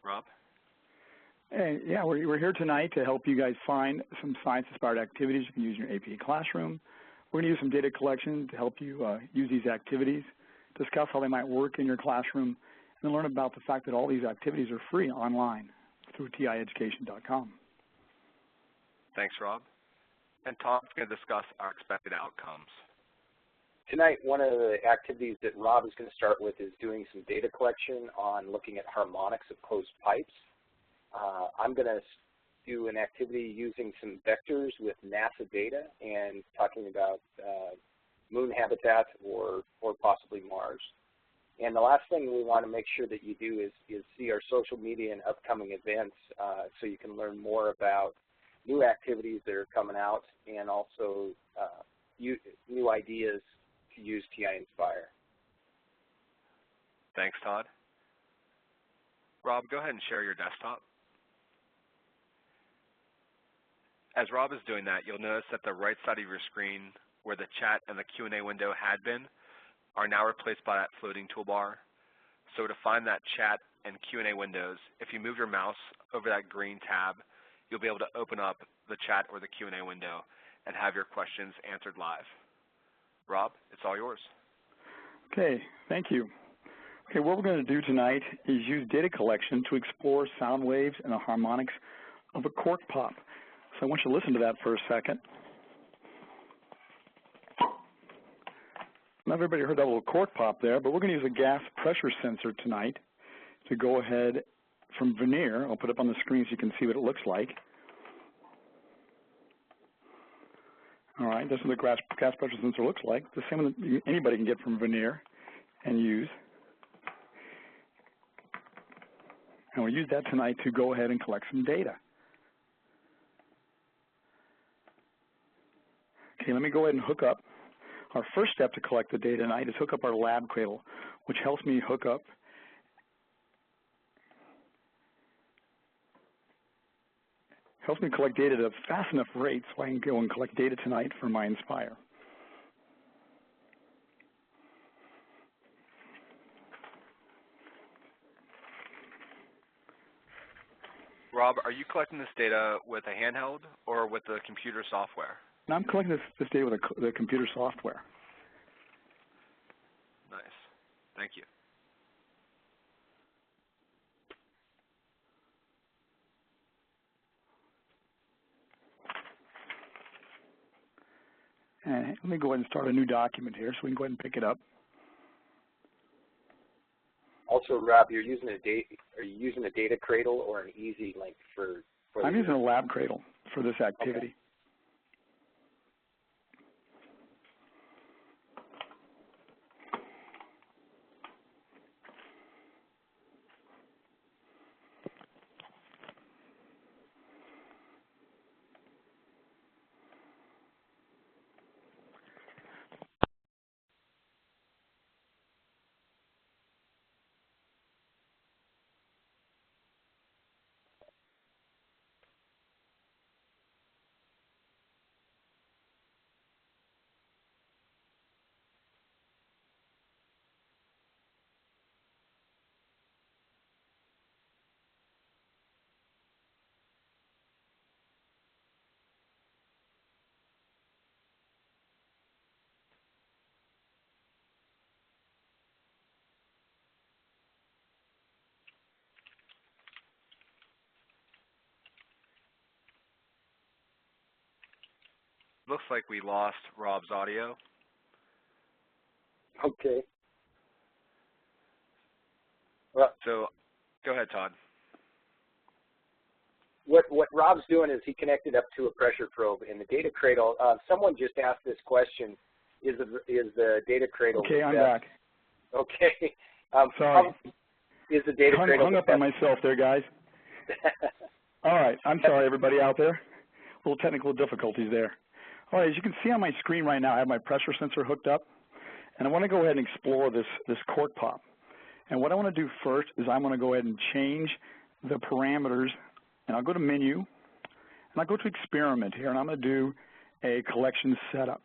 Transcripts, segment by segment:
Rob? Hey, yeah, we're here tonight to help you guys find some science-inspired activities you can use in your AP classroom. We're going to use some data collection to help you use these activities, discuss how they might work in your classroom, and then learn about the fact that all these activities are free online through TI-Education.com. Thanks, Rob. And Todd's going to discuss our expected outcomes. Tonight, one of the activities that Rob is going to start with is doing some data collection on looking at harmonics of closed pipes. I'm going to do an activity using some vectors with NASA data and talking about moon habitat or possibly Mars. And the last thing we want to make sure that you do is see our social media and upcoming events so you can learn more about new activities that are coming out and also new ideas to use TI-Nspire. Thanks, Todd. Rob, go ahead and share your desktop. As Rob is doing that, you'll notice that the right side of your screen where the chat and the Q&A window had been are now replaced by that floating toolbar. So to find that chat and Q&A windows, if you move your mouse over that green tab, you'll be able to open up the chat or the Q&A window and have your questions answered live. Rob, it's all yours. Okay, thank you. Okay, what we're going to do tonight is use data collection to explore sound waves and the harmonics of a cork pop. So I want you to listen to that for a second. Not everybody heard that little cork pop there, but we're going to use a gas pressure sensor tonight to go ahead from veneer. I'll put it up on the screen so you can see what it looks like. All right, this is what the gas pressure sensor looks like. The same one that anybody can get from veneer and use. And we'll use that tonight to go ahead and collect some data. Okay, let me go ahead and hook up. Our first step to collect the data tonight is hook up our lab cradle, which helps me collect data at a fast enough rate so I can go and collect data tonight for my Nspire. Rob, are you collecting this data with a handheld or with the computer software? And I'm collecting this data with the computer software. Nice. Thank you. And let me go ahead and start a new document here so we can go ahead and pick it up. Also, Rob, are you using a data cradle or an easy link for I'm using a lab cradle for this activity. Okay. Looks like we lost Rob's audio. Okay. Well, so go ahead, Todd. What Rob's doing is he connected up to a pressure probe in the data cradle. Someone just asked this question: Is the data cradle? Okay, I'm back. Okay. Sorry. Is the data cradle? Hung up on myself there, guys. All right. I'm sorry, everybody out there. A little technical difficulties there. All right. As you can see on my screen right now, I have my pressure sensor hooked up, and I want to go ahead and explore this cork pop. And what I want to do first is I'm going to go ahead and change the parameters. And I'll go to Menu, and I'll go to Experiment here, and I'm going to do a collection setup.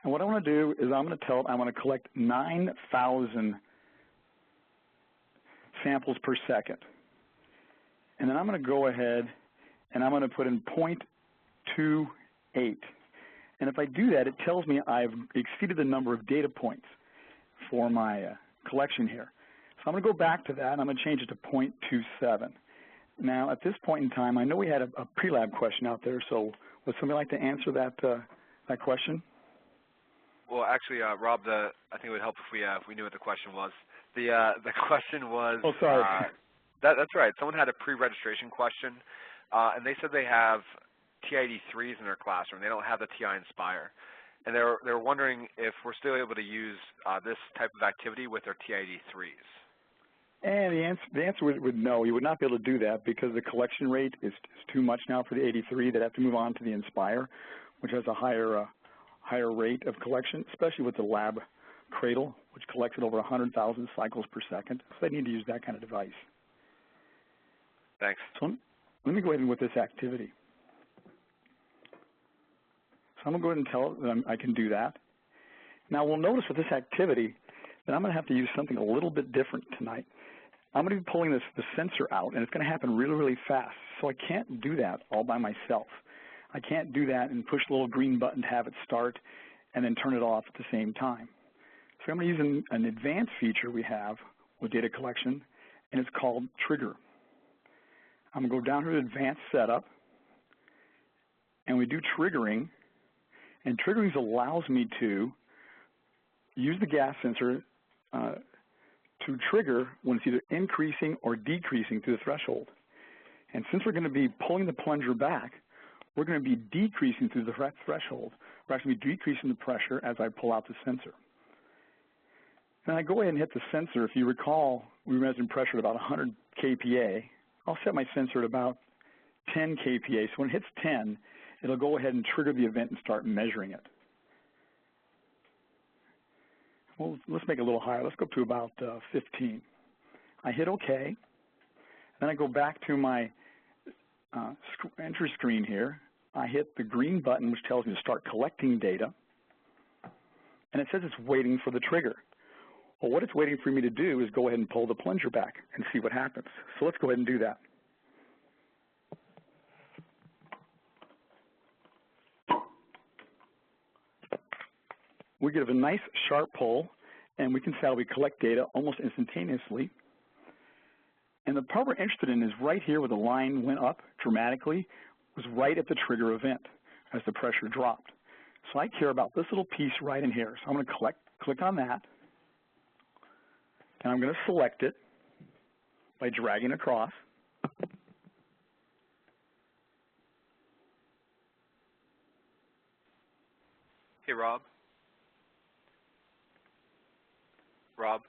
And what I want to do is I'm going to tell it I want to collect 9,000 samples per second. And then I'm going to go ahead and I'm going to put in 0.28. And if I do that, it tells me I've exceeded the number of data points for my collection here. So I'm going to go back to that, and I'm going to change it to 0.27. Now, at this point in time, I know we had a pre-lab question out there, so would somebody like to answer that question? Well, actually, Rob, I think it would help if we knew what the question was. The question was. Oh, sorry. That's right. Someone had a pre-registration question, and they said they have TI-83s in their classroom. They don't have the TI-Nspire, and they're wondering if we're still able to use this type of activity with their TI-83s. And the answer would no. You would not be able to do that because the collection rate is too much now for the 83. They'd have to move on to the Nspire, which has a higher rate of collection, especially with the lab cradle, which collects at over 100,000 cycles per second. So they need to use that kind of device. Thanks. So let me go ahead with this activity. So I'm going to go ahead and tell it that I can do that. Now we'll notice with this activity that I'm going to have to use something a little bit different tonight. I'm going to be pulling the sensor out, and it's going to happen really, really fast. So I can't do that all by myself. I can't do that and push the little green button to have it start and then turn it off at the same time. So I'm going to use an advanced feature we have with data collection, and it's called trigger. I'm going to go down here to advanced setup, and we do triggering. And triggering allows me to use the gas sensor to trigger when it's either increasing or decreasing through the threshold. And since we're going to be pulling the plunger back, we're going to be decreasing through the threshold. We're actually decreasing the pressure as I pull out the sensor. Then I go ahead and hit the sensor. If you recall, we measured pressure at about 100 kPa. I'll set my sensor at about 10 kPa. So when it hits 10, it'll go ahead and trigger the event and start measuring it. Well, let's make it a little higher. Let's go up to about 15. I hit OK. Then I go back to my entry screen here. I hit the green button, which tells me to start collecting data. And it says it's waiting for the trigger. Well, what it's waiting for me to do is go ahead and pull the plunger back and see what happens. So let's go ahead and do that. We get a nice sharp pull, and we can see how we collect data almost instantaneously. And the part we're interested in is right here where the line went up dramatically was right at the trigger event as the pressure dropped. So I care about this little piece right in here. So I'm going to click on that, and I'm going to select it by dragging across. Hey, Rob. Rob?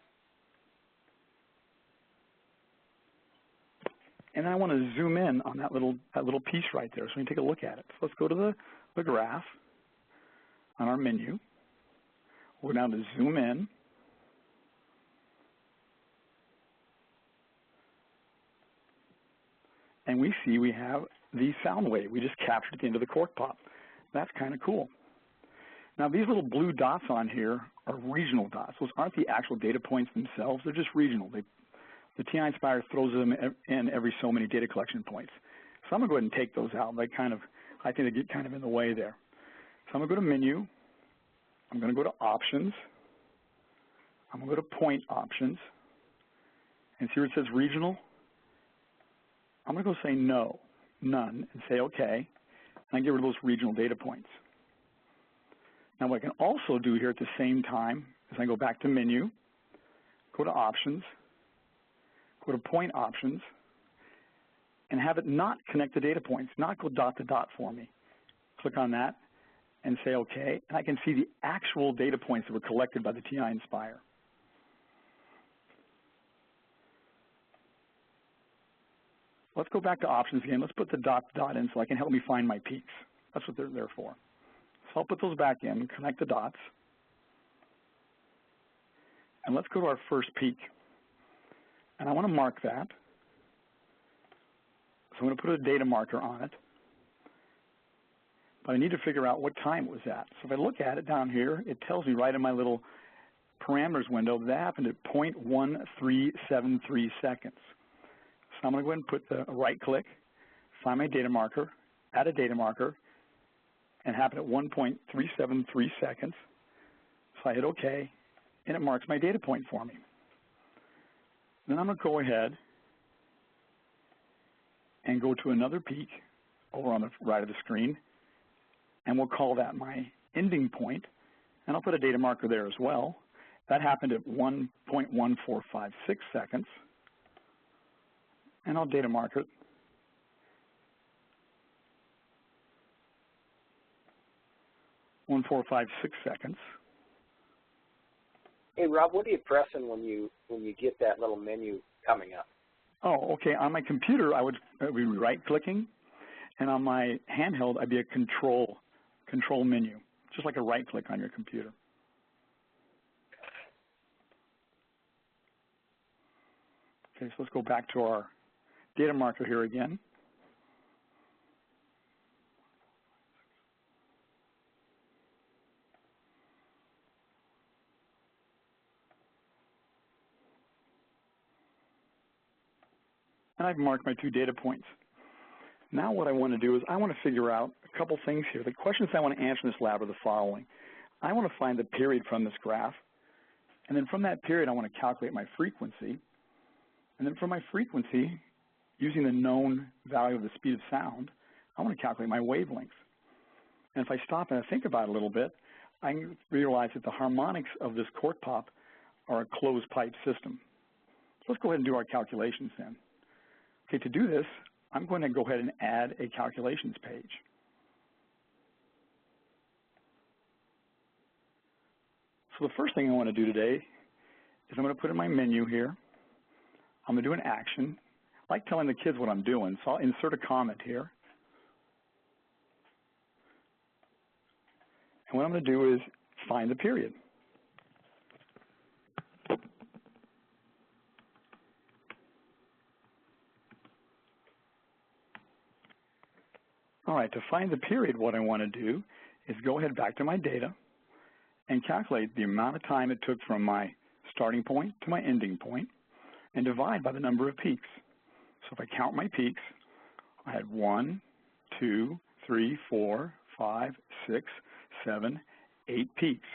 And I want to zoom in on that little piece right there. So we can take a look at it. So let's go to the graph on our menu. We'll go down to zoom in. And we see we have the sound wave we just captured at the end of the cork pop. That's kind of cool. Now these little blue dots on here are regional dots. Those aren't the actual data points themselves. They're just regional. The TI-Nspire throws them in every so many data collection points. So I'm going to go ahead and take those out. I think they get kind of in the way there. So I'm going to go to Menu. I'm going to go to Options. I'm going to go to Point Options. And see where it says Regional? I'm going to go say No, None, and say OK. And I get rid of those regional data points. Now what I can also do here at the same time is I go back to Menu, go to Options, go to Point Options, and have it not connect the data points, not go dot to dot for me. Click on that and say OK, and I can see the actual data points that were collected by the TI-Nspire. Let's go back to Options again. Let's put the dot to dot in so I can help me find my peaks. That's what they're there for. So I'll put those back in, connect the dots. And let's go to our first peak. And I want to mark that. So I'm going to put a data marker on it. But I need to figure out what time it was at. So if I look at it down here, it tells me right in my little parameters window that happened at 0.1373 seconds. So I'm going to go ahead and put the right-click, find my data marker, add a data marker, and happen at 1.373 seconds. So I hit OK, and it marks my data point for me. Then I'm going to go ahead and go to another peak over on the right of the screen, and we'll call that my ending point, and I'll put a data marker there as well. That happened at 1.1456 seconds, and I'll data mark it. .1456 seconds. Hey Rob, what are you pressing when you get that little menu coming up? Oh, okay. On my computer, I would be right-clicking, and on my handheld, I'd be a control menu, just like a right-click on your computer. Okay, so let's go back to our data marker here again. And I've marked my 2 data points. Now what I want to do is I want to figure out a couple things here. The questions I want to answer in this lab are the following. I want to find the period from this graph, and then from that period I want to calculate my frequency, and then from my frequency, using the known value of the speed of sound, I want to calculate my wavelength. And if I stop and I think about it a little bit, I realize that the harmonics of this court pop are a closed pipe system. So let's go ahead and do our calculations then. Okay, to do this, I'm going to go ahead and add a calculations page. So the first thing I want to do today is I'm going to put in my menu here. I'm going to do an action. I like telling the kids what I'm doing, so I'll insert a comment here. And what I'm going to do is find the period. All right, to find the period, what I want to do is go ahead back to my data and calculate the amount of time it took from my starting point to my ending point and divide by the number of peaks. So if I count my peaks, I had 1, 2, 3, 4, 5, 6, 7, 8 peaks.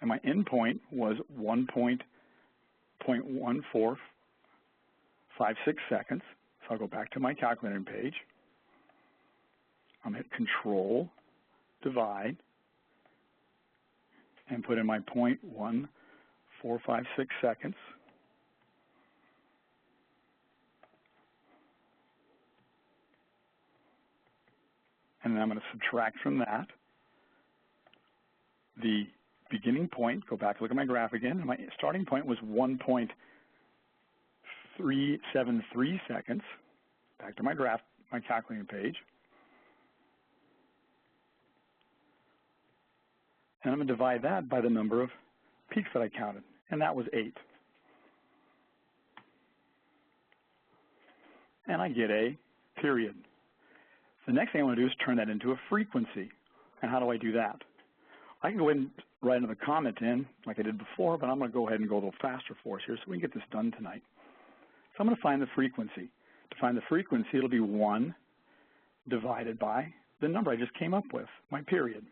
And my end point was 1.1456 seconds. So I'll go back to my calculator page. I'm going to hit Control, Divide, and put in my 0.1456 seconds. And then I'm going to subtract from that the beginning point. Go back, look at my graph again. And my starting point was 1.373 seconds. Back to my graph, my calculating page. And I'm going to divide that by the number of peaks that I counted, and that was 8. And I get a period. The next thing I want to do is turn that into a frequency. And how do I do that? I can go ahead and write another comment in like I did before, but I'm going to go ahead and go a little faster for us here so we can get this done tonight. So I'm going to find the frequency. To find the frequency, it'll be 1 divided by the number I just came up with, my period.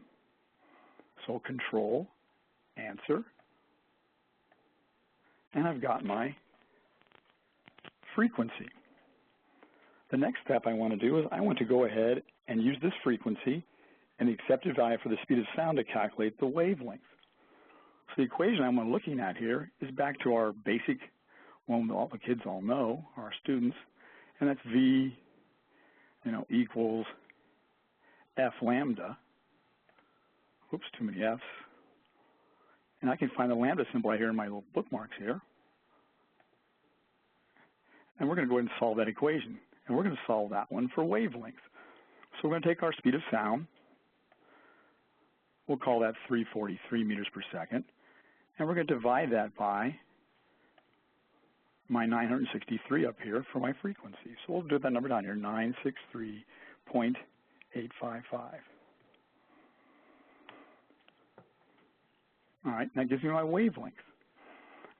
So Control, Answer, and I've got my frequency. The next step I want to do is I want to go ahead and use this frequency and the accepted value for the speed of sound to calculate the wavelength. So the equation I'm looking at here is back to our basic one all the kids all know, our students, and that's V, equals F lambda. Oops, too many F's. And I can find the lambda symbol right here in my little bookmarks here. And we're going to go ahead and solve that equation. And we're going to solve that one for wavelength. So we're going to take our speed of sound. We'll call that 343 meters per second. And we're going to divide that by my 963 up here for my frequency. So we'll do that number down here, 963.855. All right, that gives me my wavelength.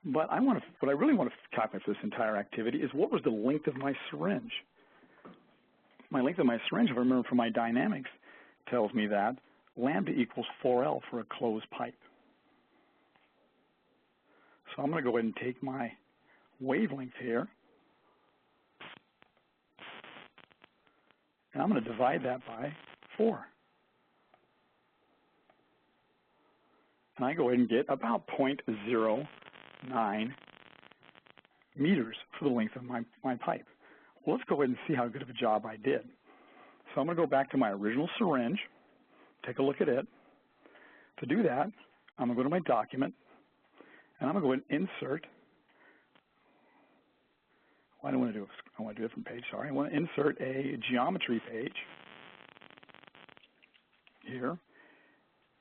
But what I really want to calculate for this entire activity is what was the length of my syringe. My length of my syringe, if I remember from my dynamics, tells me that lambda equals 4L for a closed pipe. So I'm going to go ahead and take my wavelength here, and I'm going to divide that by 4. And I go ahead and get about 0.09 meters for the length of my pipe. Well, let's go ahead and see how good of a job I did. So I'm going to go back to my original syringe, take a look at it. To do that, I'm going to go to my document, and I'm going to go ahead and insert. Well, I want to do a different page, sorry. I want to insert a geometry page here.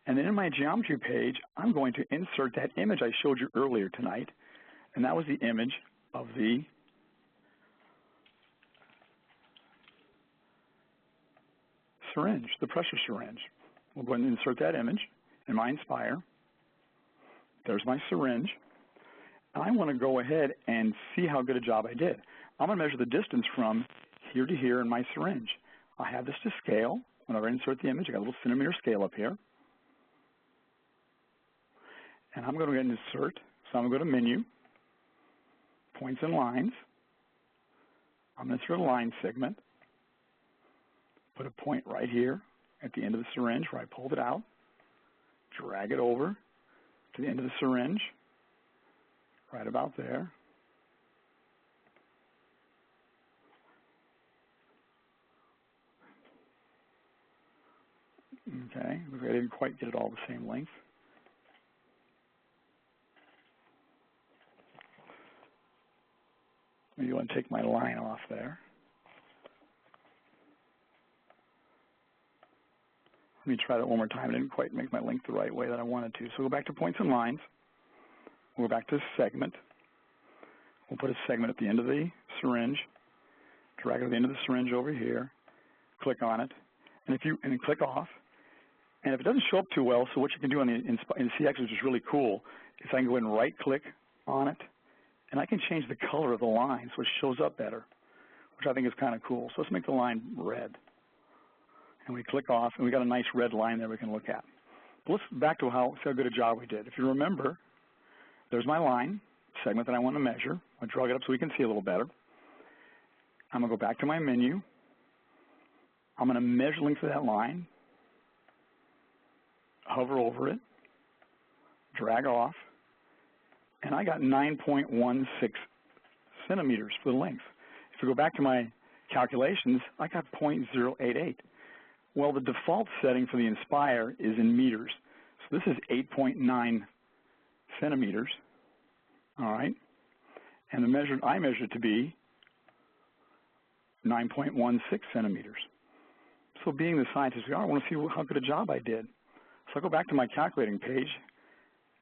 And then in my geometry page, I'm going to insert that image I showed you earlier tonight, and that was the image of the syringe, the pressure syringe. We'll go ahead and insert that image in my Nspire. There's my syringe. I want to go ahead and see how good a job I did. I'm going to measure the distance from here to here in my syringe. I have this to scale. Whenever I insert the image, I got a little centimeter scale up here. And I'm going to go ahead and insert. So I'm going to go to Menu, Points and Lines. I'm going to insert a line segment. Put a point right here at the end of the syringe where I pulled it out. Drag it over to the end of the syringe, right about there. Okay, I didn't quite get it all the same length. Maybe I want to take my line off there. Let me try that one more time. I didn't quite make my length the right way that I wanted to. So go back to Points and Lines. We'll go back to Segment. We'll put a segment at the end of the syringe. Drag it to the end of the syringe over here. Click on it. And then click off. And if it doesn't show up too well, so what you can do in CX, which is really cool, is I can go ahead and right-click on it, and I can change the color of the line so it shows up better, which I think is kind of cool. So let's make the line red. And we click off, and we got a nice red line there we can look at. But let's back to see how good a job we did. If you remember, there's my line segment that I want to measure. I'll drag it up so we can see a little better. I'm going to go back to my menu. I'm going to measure the length of that line, hover over it, drag off, and I got 9.16 centimeters for the length. If you go back to my calculations, I got 0.088. Well, the default setting for the Nspire is in meters. So this is 8.9 centimeters, all right? And I measured it to be 9.16 centimeters. So being the scientist we are, I want to see how good a job I did. So I'll go back to my calculating page,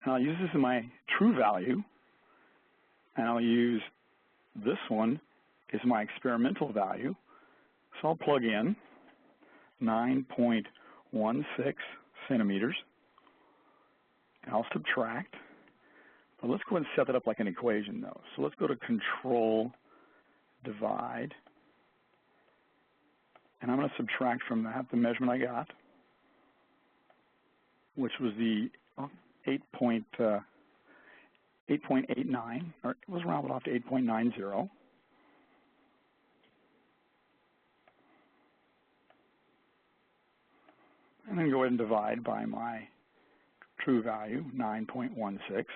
and I'll use this as my true value, and I'll use this one as my experimental value. So I'll plug in 9.16 centimeters, and I'll subtract. But let's go ahead and set that up like an equation, though. So let's go to Control, Divide, and I'm going to subtract from that the measurement I got, which was the 8.89, or it was rounded off to 8.90. And then go ahead and divide by my true value, 9.16. Let's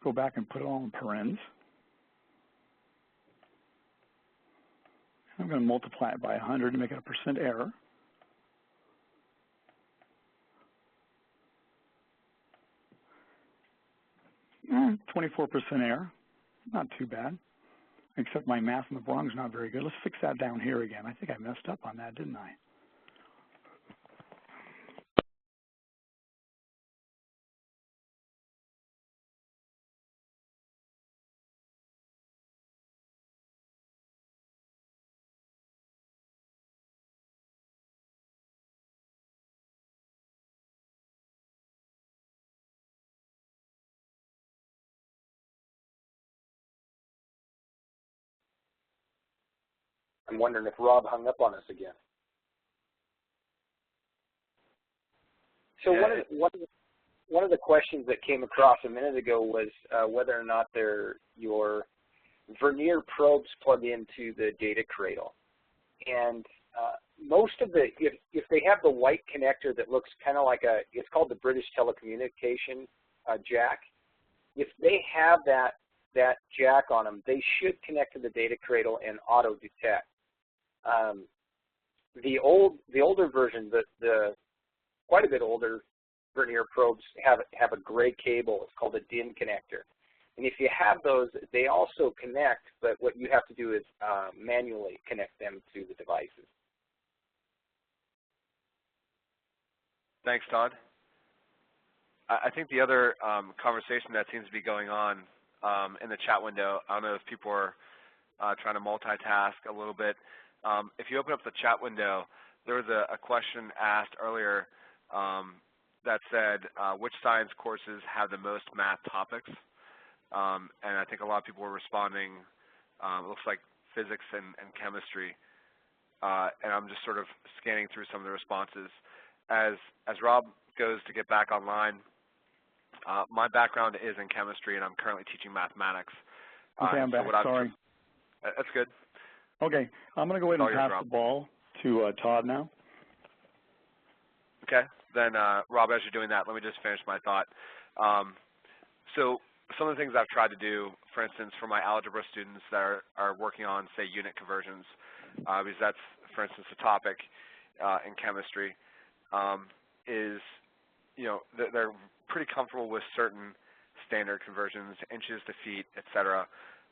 go back and put it all in parens. I'm going to multiply it by 100 to make it a percent error. Eh, 24% error, not too bad, except my math in the bottom is not very good. Let's fix that down here again. I think I messed up on that, didn't I? I'm wondering if Rob hung up on us again. So yeah, one of the questions that came across a minute ago was whether or not your vernier probes plug into the data cradle. And most of the, if they have the white connector that looks kind of like it's called the British telecommunication jack, if they have that jack on them, they should connect to the data cradle and auto detect. The older version, the quite a bit older vernier probes have a gray cable. It's called a DIN connector. And if you have those, they also connect, but what you have to do is manually connect them to the devices. Thanks, Todd. I think the other conversation that seems to be going on in the chat window, I don't know if people are trying to multitask a little bit. If you open up the chat window, there was a question asked earlier that said, which science courses have the most math topics? And I think a lot of people were responding, it looks like physics and chemistry. And I'm just sort of scanning through some of the responses. As Rob goes to get back online, my background is in chemistry, and I'm currently teaching mathematics. Okay, I'm back. Sorry. That's good. Okay, I'm going to go ahead and pass the ball to Todd now. Okay, then Rob, as you're doing that, let me just finish my thought. So some of the things I've tried to do, for instance, for my algebra students that are working on, say, unit conversions, because that's, for instance, a topic in chemistry, is, they're pretty comfortable with certain standard conversions, inches to feet, etc.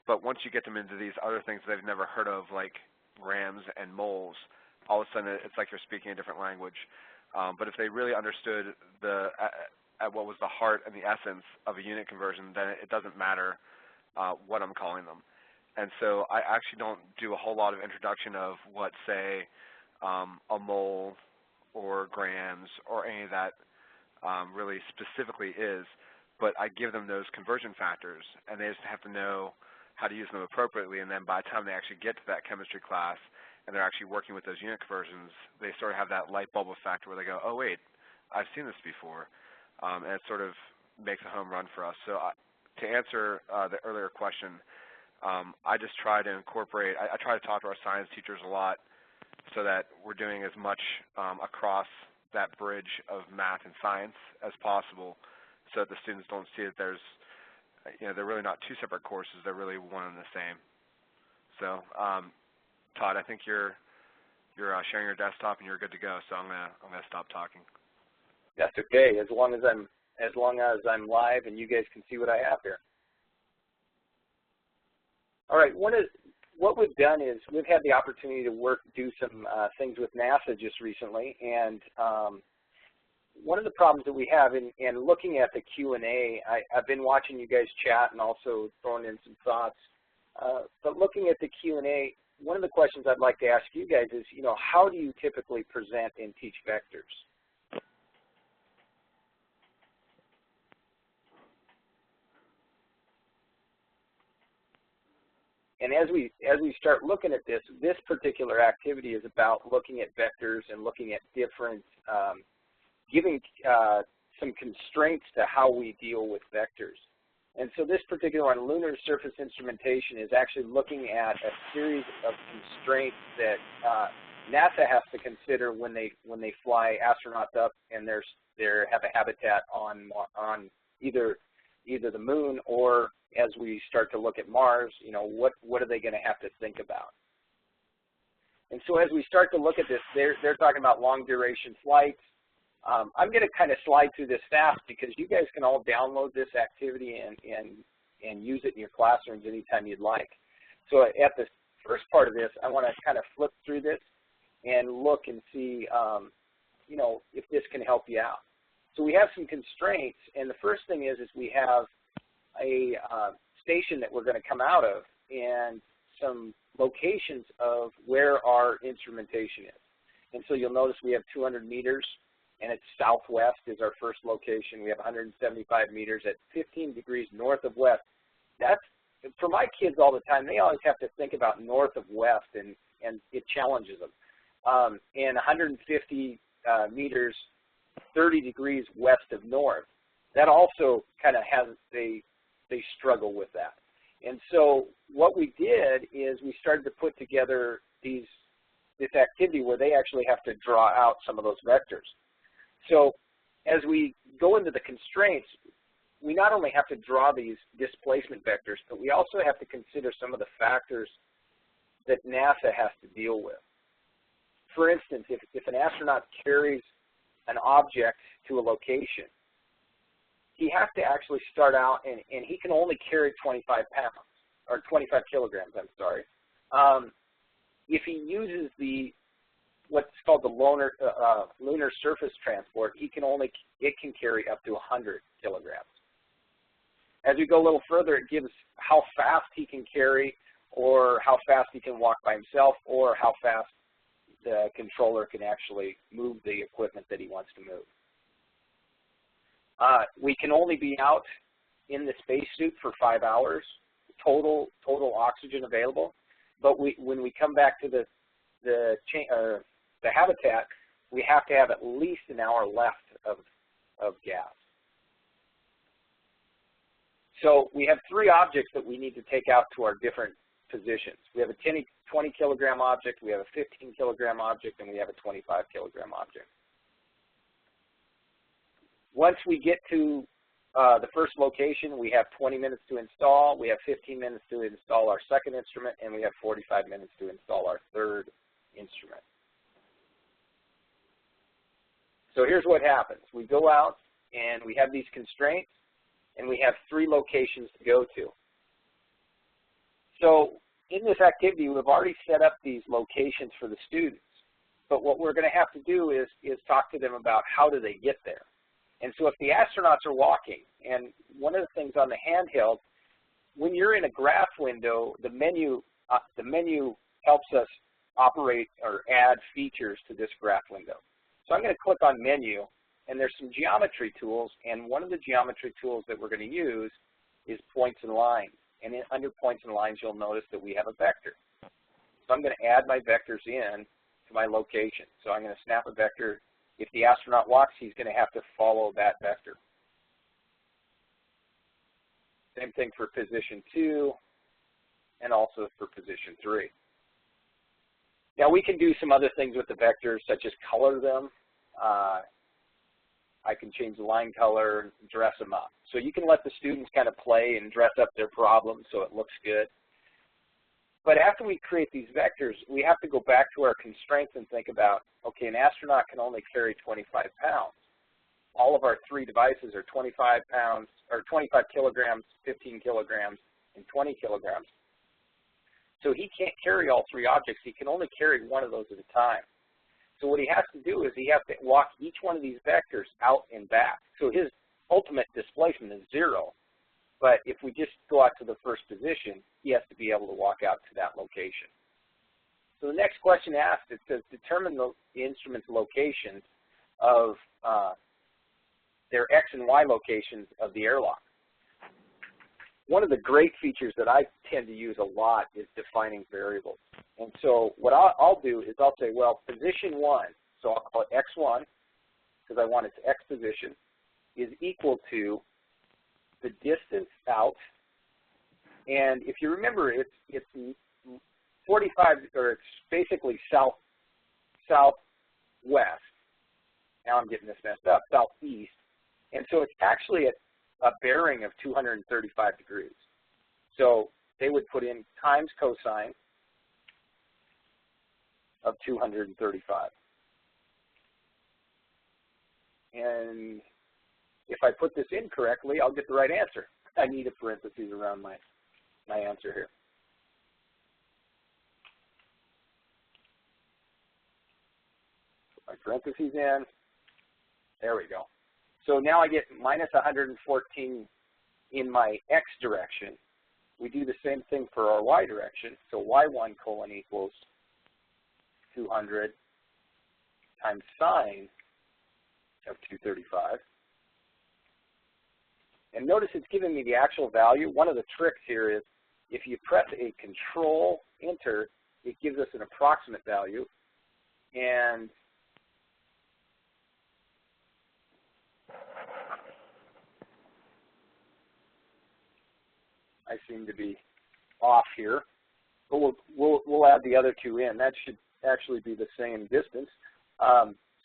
But once you get them into these other things they've never heard of, like grams and moles, all of a sudden it's like you're speaking a different language. But if they really understood at what was the heart and the essence of a unit conversion, then it doesn't matter what I'm calling them. And so I actually don't do a whole lot of introduction of what, say, a mole or grams or any of that really specifically is, but I give them those conversion factors, and they just have to know how to use them appropriately, and then by the time they actually get to that chemistry class and they're actually working with those unit conversions, they sort of have that light bulb effect where they go, oh, wait, I've seen this before, and it sort of makes a home run for us. So to answer the earlier question, I just try to incorporate, I try to talk to our science teachers a lot so that we're doing as much across that bridge of math and science as possible so that the students don't see that there's, they're really not two separate courses, they're really one and the same. So, Todd, I think you're sharing your desktop and you're good to go, so I'm gonna stop talking. That's okay, as long as I'm live and you guys can see what I have here. All right, what we've done is we've had the opportunity to do some things with NASA just recently, and one of the problems that we have in looking at the Q&A, I've been watching you guys chat and also throwing in some thoughts, but looking at the Q&A, one of the questions I'd like to ask you guys is, how do you typically present and teach vectors? And as we start looking at this particular activity is about looking at vectors and looking at different, giving some constraints to how we deal with vectors. And so this particular one, lunar surface instrumentation, is actually looking at a series of constraints that NASA has to consider when they fly astronauts up and they have a habitat on either the moon, or as we start to look at Mars, what are they going to have to think about? And so as we start to look at this, they're talking about long duration flights. I'm going to kind of slide through this fast because you guys can all download this activity and use it in your classrooms anytime you'd like. So at the first part of this, I want to kind of flip through this and look and see, if this can help you out. So we have some constraints, and the first thing is we have a station that we're going to come out of and some locations of where our instrumentation is. And so you'll notice we have 200 meters, and it's southwest is our first location. We have 175 meters at 15 degrees north of west. That's, for my kids all the time, they always have to think about north of west and and it challenges them. And 150 meters, 30 degrees west of north, that also kind of has, they struggle with that. And so what we did is we started to put together this activity where they actually have to draw out some of those vectors. So as we go into the constraints, we not only have to draw these displacement vectors, but we also have to consider some of the factors that NASA has to deal with. For instance, if an astronaut carries an object to a location, he has to actually start out, and he can only carry 25 pounds, or 25 kilograms, I'm sorry. If he uses what's called the lunar surface transport, it can carry up to 100 kilograms. As we go a little further, it gives how fast he can carry, or how fast he can walk by himself, or how fast the controller can actually move the equipment that he wants to move. We can only be out in the spacesuit for 5 hours, total oxygen available. But when we come back to the habitat, we have to have at least an hour left of gas. So we have 3 objects that we need to take out to our different positions. We have a 20 kilogram object, we have a 15 kilogram object, and we have a 25 kilogram object. Once we get to the first location, we have 20 minutes to install, we have 15 minutes to install our second instrument, and we have 45 minutes to install our third instrument. So here's what happens. We go out and we have these constraints, and we have 3 locations to go to. So in this activity, we've already set up these locations for the students. But what we're going to have to do is talk to them about how do they get there. And so if the astronauts are walking, and one of the things on the handheld, when you're in a graph window, the menu helps us operate or add features to this graph window. So I'm going to click on menu, and there's some geometry tools, and one of the geometry tools that we're going to use is points and lines. And under points and lines, you'll notice that we have a vector. So I'm going to add my vectors in to my location. So I'm going to snap a vector. If the astronaut walks, he's going to have to follow that vector. Same thing for position 2 and also for position 3. Now we can do some other things with the vectors, such as color them. I can change the line color and dress them up. So you can let the students kind of play and dress up their problems so it looks good. But after we create these vectors, we have to go back to our constraints and think about, okay, an astronaut can only carry 25 pounds. All of our 3 devices are 25 pounds, or 25 kilograms, 15 kilograms, and 20 kilograms. So he can't carry all 3 objects. He can only carry one of those at a time. So what he has to do is he has to walk each one of these vectors out and back. So his ultimate displacement is 0. But if we just go out to the first position, he has to be able to walk out to that location. So the next question asked, it says, determine the instrument's locations of their X and Y locations of the airlock. One of the great features that I tend to use a lot is defining variables. And so what I'll do is I'll say, well, position 1, so I'll call it X1, because I want its X position, is equal to the distance out. And if you remember, it's 45, or it's basically southwest. Now I'm getting this messed up, southeast. And so it's actually a bearing of 235 degrees. So they would put in times cosine of 235. And if I put this in correctly, I'll get the right answer. I need a parentheses around my answer here. Put my parentheses in. There we go. So now I get minus 114 in my X direction. We do the same thing for our Y direction. So Y1 colon equals 200 times sine of 235. And notice it's giving me the actual value. One of the tricks here is if you press a Control Enter, it gives us an approximate value, and I seem to be off here, but we'll add the other two in. That should actually be the same distance.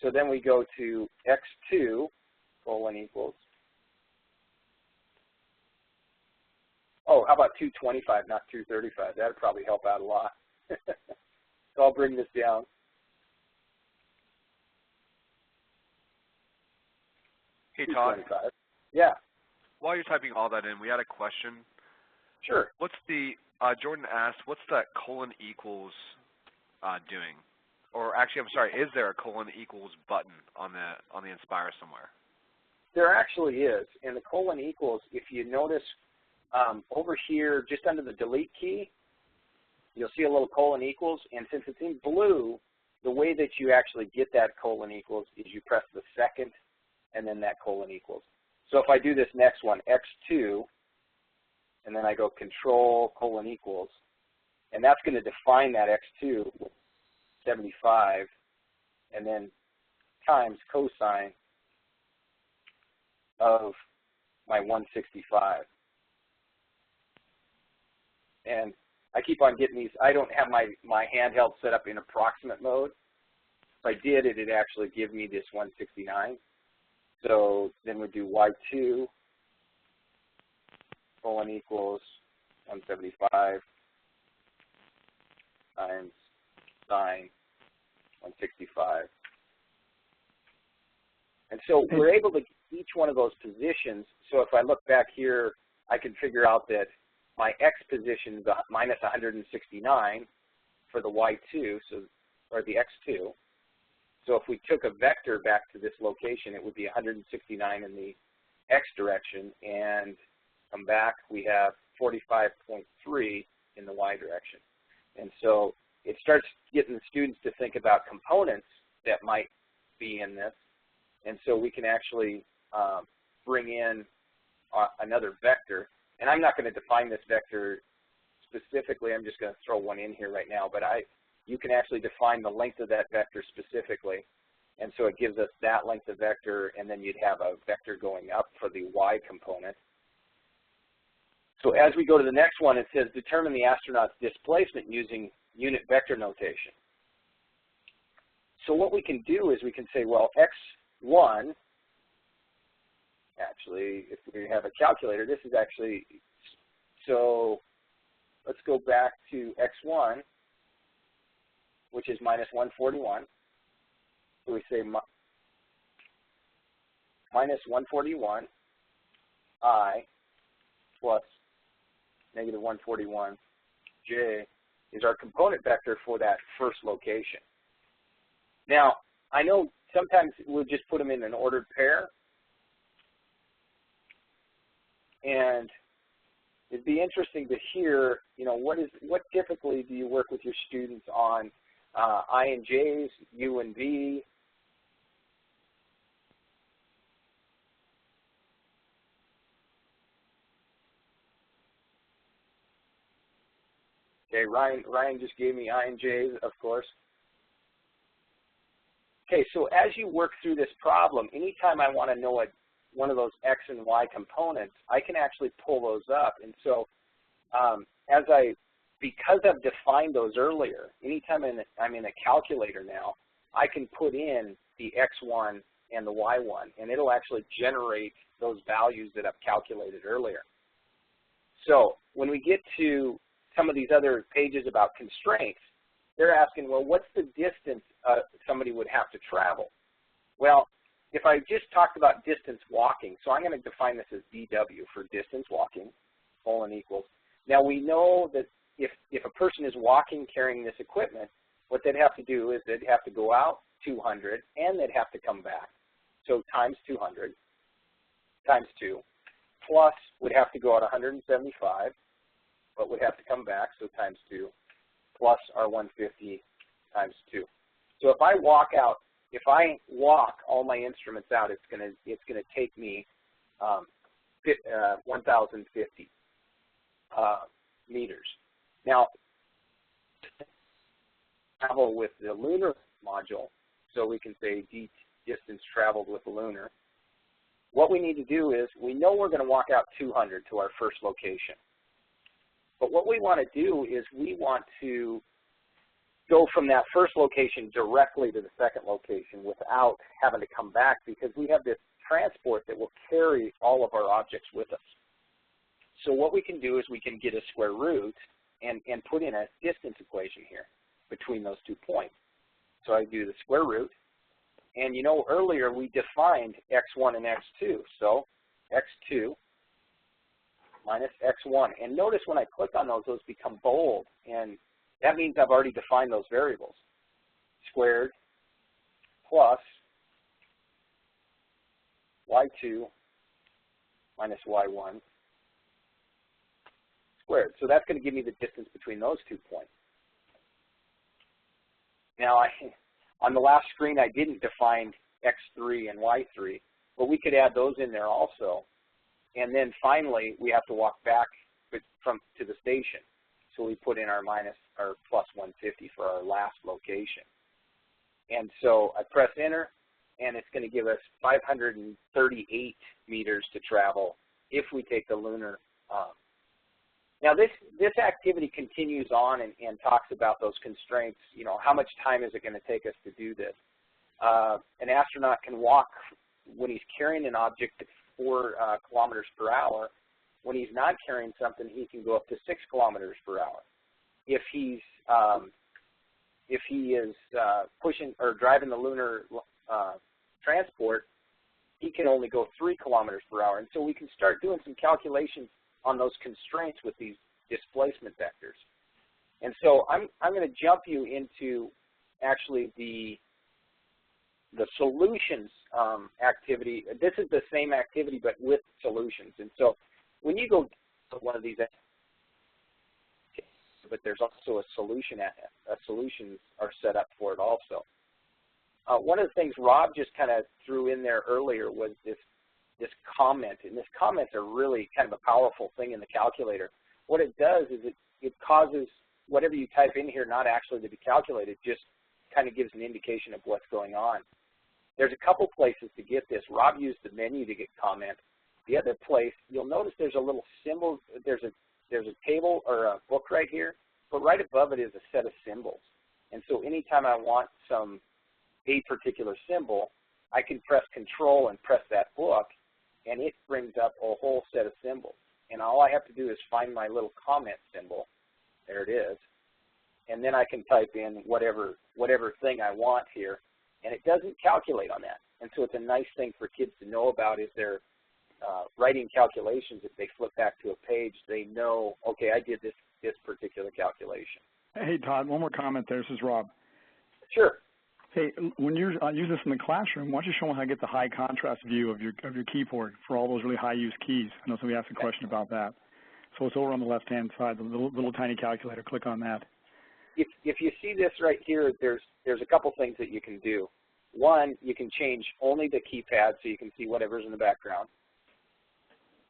So then we go to x2 colon equals. Oh, how about 225, not 235? That would probably help out a lot. So I'll bring this down. Hey, Todd. Yeah. While you're typing all that in, we had a question. Sure. What's the, Jordan asked, what's that colon equals doing? Or actually, I'm sorry, is there a colon equals button on the Nspire somewhere? There actually is. And the colon equals, if you notice over here, just under the delete key, you'll see a little colon equals. And since it's in blue, the way that you actually get that colon equals is you press the second and then that colon equals. So if I do this next one, x2, and then I go control colon equals, and that's going to define that x2 with 75, and then times cosine of my 165. And I keep on getting these. I don't have my handheld set up in approximate mode. If I did, it'd actually give me this 169. So then we do y2 colon equals 175 times sine 165. And so we're able to get each one of those positions. So if I look back here, I can figure out that my x position is minus 169 for the y2, so, or the x2. So if we took a vector back to this location, it would be 169 in the x direction, and come back, we have 45.3 in the y direction. And so it starts getting the students to think about components that might be in this. And so we can actually bring in another vector. And I'm not going to define this vector specifically. I'm just going to throw one in here right now. But you can actually define the length of that vector specifically. And so it gives us that length of vector, and then you'd have a vector going up for the y component. So as we go to the next one, it says determine the astronaut's displacement using unit vector notation. So what we can do is we can say, well, x1, actually, if we have a calculator, this is actually, so let's go back to x1, which is minus 141. So we say minus 141 I plus negative 141 j is our component vector for that first location. Now, I know sometimes we'll just put them in an ordered pair, and it'd be interesting to hear, you know, what typically do you work with your students on I and J's, U and V? Okay, Ryan just gave me I and J's, of course. Okay, so as you work through this problem, anytime I want to know one of those X and Y components, I can actually pull those up. And so because I've defined those earlier, anytime I'm in a calculator now, I can put in the X1 and the Y1, and it'll actually generate those values that I've calculated earlier. So when we get to some of these other pages about constraints, they're asking, well, what's the distance somebody would have to travel? Well, if I just talked about distance walking, so I'm going to define this as dW for distance walking, colon equals. Now we know that if a person is walking carrying this equipment, what they'd have to do is they'd have to go out 200 and they'd have to come back. So times 200 times 2 plus would have to go out 175, but would have to come back, so times 2 plus our 150 times 2. So if I walk all my instruments out, it's gonna take me 1,050 meters. Now, travel with the lunar module, so we can say distance traveled with the lunar. What we need to do is, we know we're going to walk out 200 to our first location. But what we want to do is we want to go from that first location directly to the second location without having to come back, because we have this transport that will carry all of our objects with us. So what we can do is we can get a square root and put in a distance equation here between those 2 points. So I do the square root, and you know earlier we defined x1 and x2. So x2 minus x1. And notice when I click on those become bold, and that means I've already defined those variables. Squared plus y2 minus y1 squared. So that's going to give me the distance between those 2 points. Now, on the last screen, I didn't define x3 and y3, but we could add those in there also. And then finally, we have to walk back to the station. So we put in our plus 150 for our last location. And so I press enter, and it's going to give us 538 meters to travel if we take the lunar. Now this activity continues on and talks about those constraints. You know, how much time is it going to take us to do this? An astronaut can walk when he's carrying an object at 4 kilometers per hour. When he's not carrying something, he can go up to 6 kilometers per hour. If he is pushing or driving the lunar transport, he can only go 3 kilometers per hour. And so we can start doing some calculations on those constraints with these displacement vectors. And so I'm going to jump you into actually the solutions activity. This is the same activity but with solutions. And so when you go to one of these, but there's also a solutions are set up for it also. One of the things Rob just kind of threw in there earlier was this comment, and this comments are really kind of a powerful thing in the calculator. What it does is it causes whatever you type in here not actually to be calculated, just kind of gives an indication of what's going on. There's a couple places to get this. Rob used the menu to get comment. The other place, you'll notice there's a little symbol. There's a table or a book right here, but right above it is a set of symbols. And so anytime I want a particular symbol, I can press Control and press that book, and it brings up a whole set of symbols. And all I have to do is find my little comment symbol. There it is. And then I can type in whatever thing I want here, and it doesn't calculate on that. And so it's a nice thing for kids to know about if they're writing calculations. If they flip back to a page, they know, okay, I did this particular calculation. Hey, Todd, one more comment there. This is Rob. Sure. Hey, when you're using this in the classroom, why don't you show them how to get the high contrast view of your keyboard for all those really high use keys? I know somebody asked a question about that. So it's over on the left-hand side, the little tiny calculator. Click on that. If you see this right here, there's a couple things that you can do. One, you can change only the keypad so you can see whatever's in the background.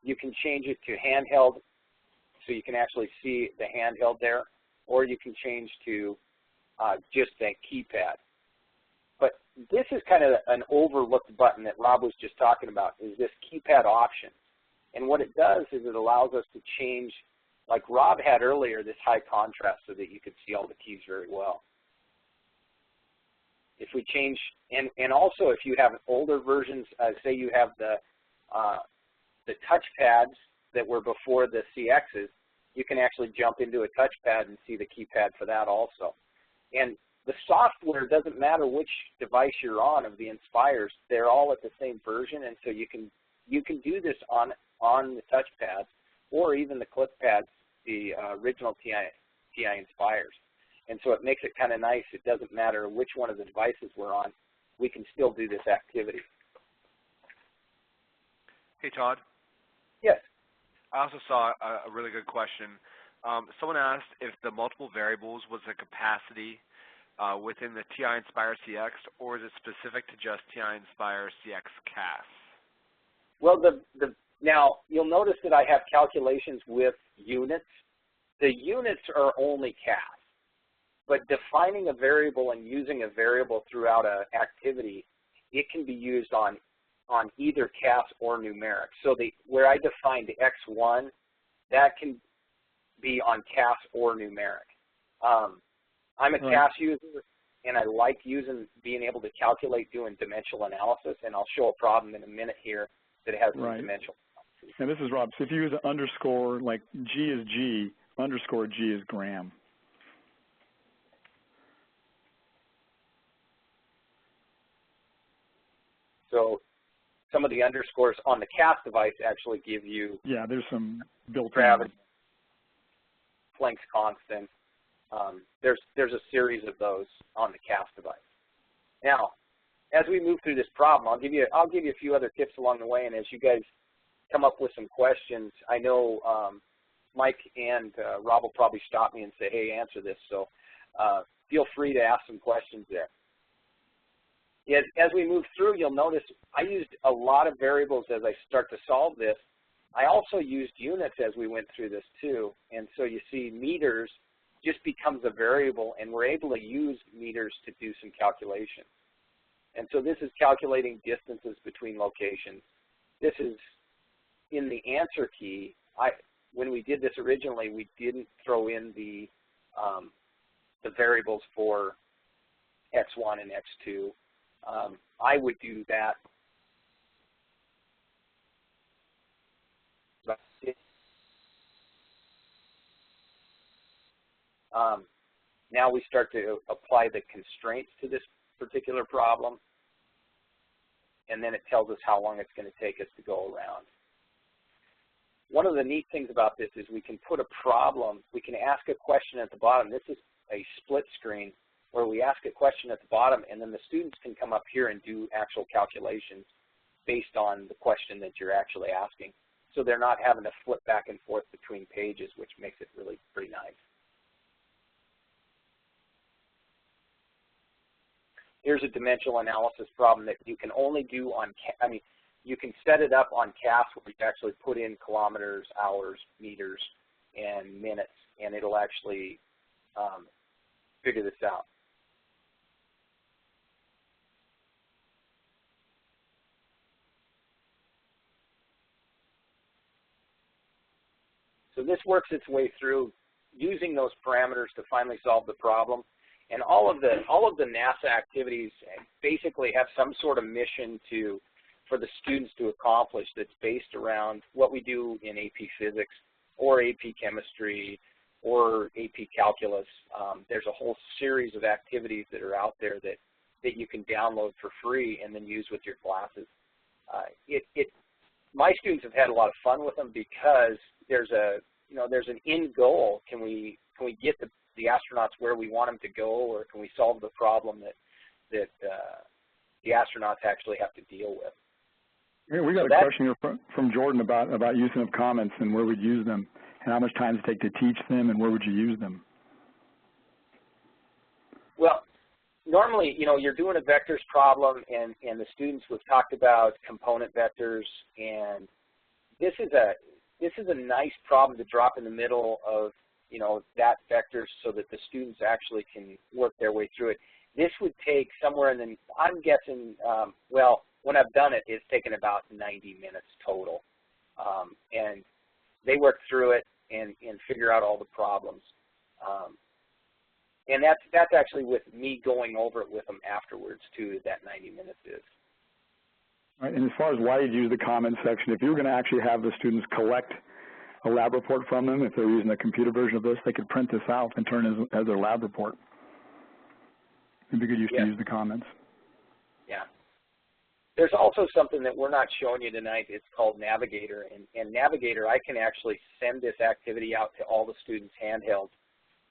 You can change it to handheld so you can actually see the handheld there, or you can change to just a keypad. But this is kind of an overlooked button that Rob was just talking about, is this keypad option. And what it does is it allows us to change, like Rob had earlier, this high contrast so that you could see all the keys very well. If we change, and also if you have older versions, say you have the touchpads that were before the CXs, you can actually jump into a touchpad and see the keypad for that also. And the software doesn't matter which device you're on of the Nspires, they're all at the same version, and so you can do this on the touchpads or even the click pads, the original TI-Nspires. And so it makes it kind of nice. It doesn't matter which one of the devices we're on, we can still do this activity. Hey, Todd. Yes. I also saw a really good question. Someone asked if the multiple variables was a capacity within the TI-Nspire CX, or is it specific to just TI-Nspire CX CAS? Well, now you'll notice that I have calculations with units. The units are only CAS. but defining a variable and using a variable throughout an activity, it can be used on either CAS or numeric. So where I defined x1, that can be on CAS or numeric. I'm a CAS user, and I like being able to calculate doing dimensional analysis, and I'll show a problem in a minute here that has some dimensional analysis. And this is Rob. So if you use an underscore, like G is G, underscore G is gram. So some of the underscores on the CAS device actually give you there's some built-in gravity, Planck's constant. There's a series of those on the CAS device. Now, as we move through this problem, I'll give you a few other tips along the way, and as you guys come up with some questions, I know Mike and Rob will probably stop me and say, hey, answer this, so feel free to ask some questions there. As we move through, you'll notice I used a lot of variables as I start to solve this. I also used units as we went through this too, and so you see meters just becomes a variable, and we're able to use meters to do some calculations. And so this is calculating distances between locations. This is in the answer key. When we did this originally, we didn't throw in the variables for x1 and x2. I would do that. Now we start to apply the constraints to this particular problem, and then it tells us how long it's going to take us to go around. One of the neat things about this is we can put a problem, we can ask a question at the bottom. This is a split screen where we ask a question at the bottom, and then the students can come up here and do actual calculations based on the question that you're actually asking. So they're not having to flip back and forth between pages, which makes it really pretty nice. Here's a dimensional analysis problem that you can only do on, you can set it up on CAS where you actually put in kilometers, hours, meters, and minutes, and it'll actually figure this out. So this works its way through using those parameters to finally solve the problem. And all of the NASA activities basically have some sort of mission for the students to accomplish that's based around what we do in AP Physics or AP Chemistry or AP Calculus. There's a whole series of activities that are out there that you can download for free and then use with your classes. My students have had a lot of fun with them because there's an end goal. Can we get the astronauts where we want them to go, or can we solve the problem that the astronauts actually have to deal with? Yeah, we got a question here from Jordan about using of comments and where we'd use them, and how much time does it take to teach them, and where would you use them? Well, normally, you're doing a vectors problem, and the students have talked about component vectors, and this is a nice problem to drop in the middle of that vector so that the students actually can work their way through it. This would take somewhere in the, I'm guessing, well, when I've done it, it's taken about 90 minutes total. And they work through it and figure out all the problems. And that's actually with me going over it with them afterwards, too, that 90 minutes is. All right, and as far as why you'd use the comment section, if you were going to actually have the students collect a lab report from them, if they're using a computer version of this, they could print this out and turn it as their lab report. It'd be good use to use the comments. Yeah. There's also something that we're not showing you tonight. It's called Navigator. And Navigator, I can actually send this activity out to all the students handheld.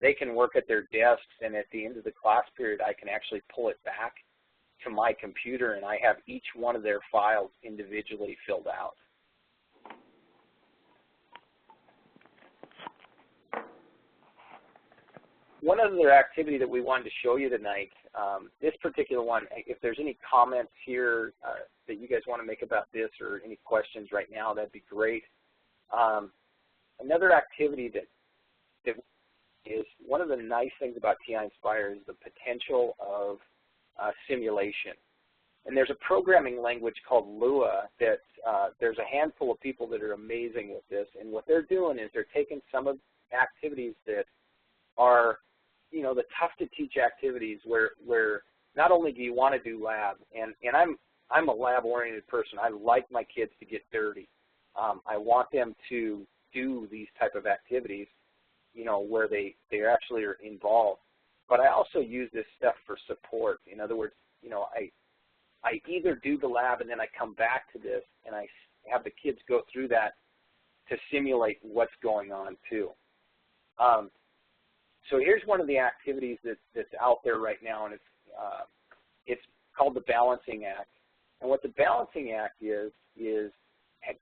They can work at their desks, and at the end of the class period, I can actually pull it back to my computer, and I have each one of their files individually filled out. One other activity that we wanted to show you tonight, this particular one, if there's any comments here that you guys want to make about this or any questions right now, that'd be great. Another activity that is one of the nice things about TI-Nspire is the potential of simulation. And there's a programming language called Lua that there's a handful of people that are amazing with this. And what they're doing is they're taking some of activities that are, you know, the tough to teach activities where not only do you want to do lab, and I'm a lab-oriented person. I like my kids to get dirty. I want them to do these type of activities, you know, where they actually are involved. But I also use this stuff for support. In other words, you know, I either do the lab and then I come back to this and I have the kids go through that to simulate what's going on too. So here's one of the activities that's out there right now, and it's called the Balancing Act. And what the Balancing Act is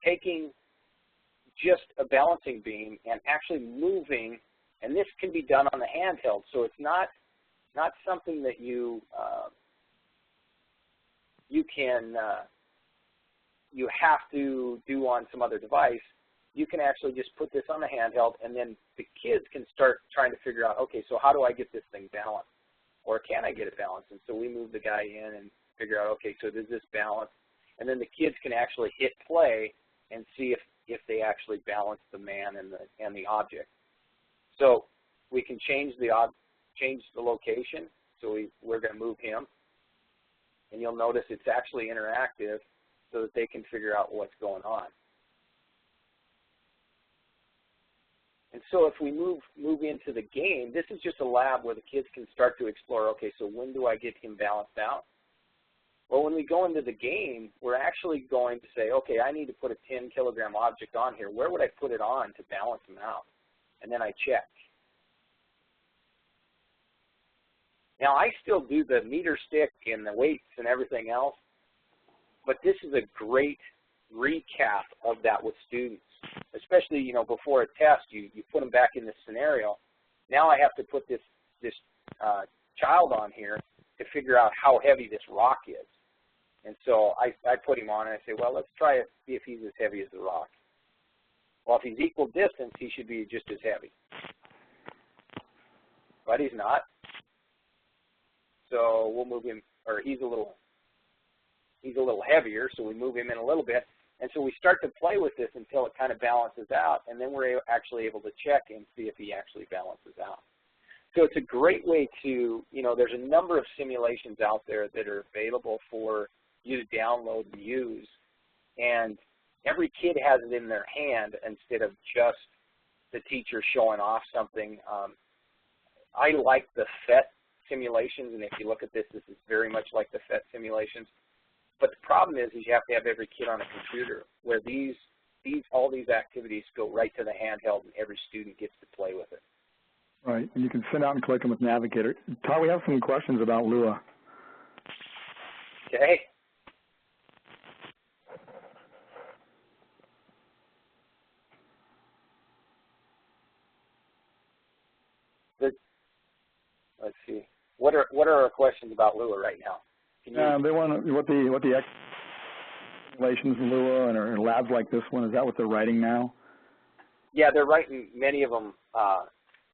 taking just a balancing beam and actually moving, and this can be done on the handheld, so it's not something that you have to do on some other device. You can actually just put this on the handheld, and then the kids can start trying to figure out, okay, so how do I get this thing balanced? Or can I get it balanced? And so we move the guy in and figure out, okay, so does this balance? And then the kids can actually hit play and see if they actually balance the man and the object. So we can change the location. So we're going to move him. And you'll notice it's actually interactive so that they can figure out what's going on. And so if we move into the game, this is just a lab where the kids can start to explore, okay, so when do I get him balanced out? Well, when we go into the game, we're actually going to say, okay, I need to put a 10-kilogram object on here. Where would I put it on to balance him out? And then I check. Now, I still do the meter stick and the weights and everything else, but this is a great recap of that with students, especially, you know, before a test, you put them back in this scenario. Now I have to put this child on here to figure out how heavy this rock is. And so I put him on and I say, well, let's try it, see if he's as heavy as the rock. Well, if he's equal distance, he should be just as heavy. But he's not. So we'll move him, or he's a little heavier, so we move him in a little bit. And so we start to play with this until it kind of balances out, and then we're actually able to check and see if he actually balances out. So it's a great way to, you know, there's a number of simulations out there that are available for you to download and use, and every kid has it in their hand instead of just the teacher showing off something. I like the PhET simulations, and if you look at this, this is very much like the PhET simulations. But the problem is you have to have every kid on a computer, where all these activities go right to the handheld, and every student gets to play with it. Right, and you can send out and click them with Navigator. Todd, we have some questions about Lua. Okay. Let's see. What are our questions about Lua right now? They want what the simulations in Lua and labs like this one, is that what they're writing now? Yeah, they're writing many of them.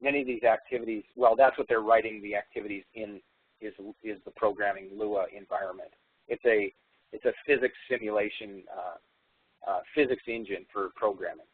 Many of these activities, well, that's what they're writing the activities in, is the programming Lua environment. It's a physics simulation, physics engine for programming.